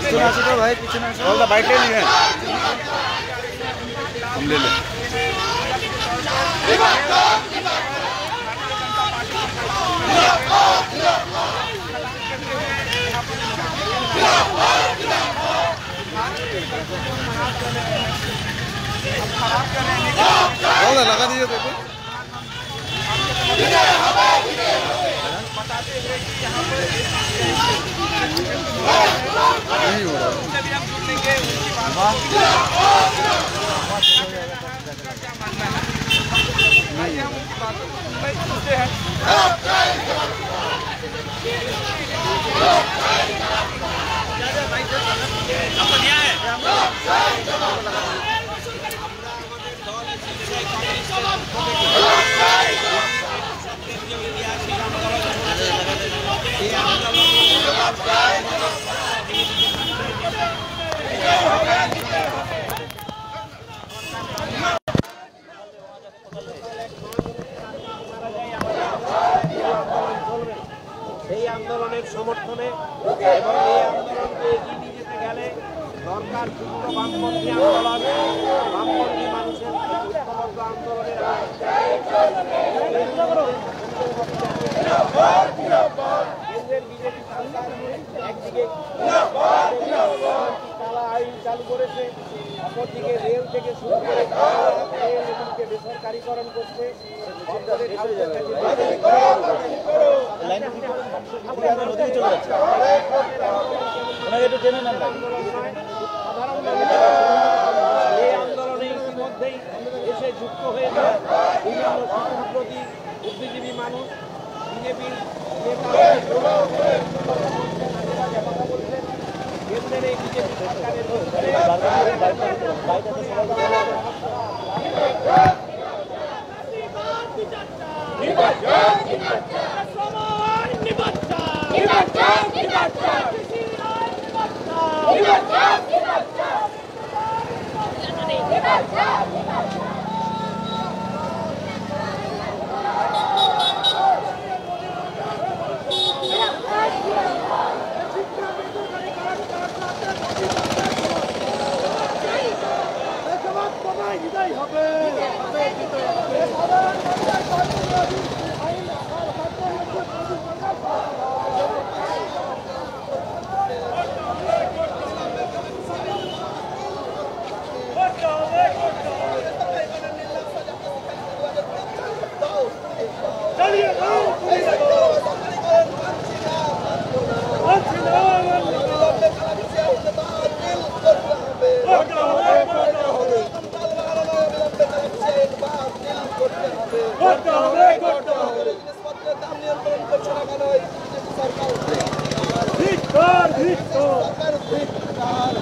पीछे ना सको भाई, पीछे ना सको। बाइक ले ली है, हम ले ले। लगा दीजिए देखो। नहीं हो रहा। এই আন্দোলনের সমর্থনে এবং এই আন্দোলনকে এগিয়ে নিয়ে যেতে গেলে দরকার যুক্ত বামপন্থী আন্দোলন, বামপন্থী মানুষের ঐক্যবদ্ধ আন্দোলনের কেন্দ্রের বিজেপি সরকার একদিকে কালা আইন চালু করেছে, অপরদিকে রেল থেকে শুরু করে রেলকে বেসরকারীকরণ করছে। এই আন্দোলনে ইতিমধ্যেই এসে যুক্ত হয়ে যায় বিভিন্ন শিশুপ্রতি বুদ্ধিজীবী মানুষ, বিজেপির নেতা বলছেন কেন্দ্রের এই বিজেপি সরকারের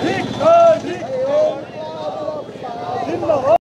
Victor!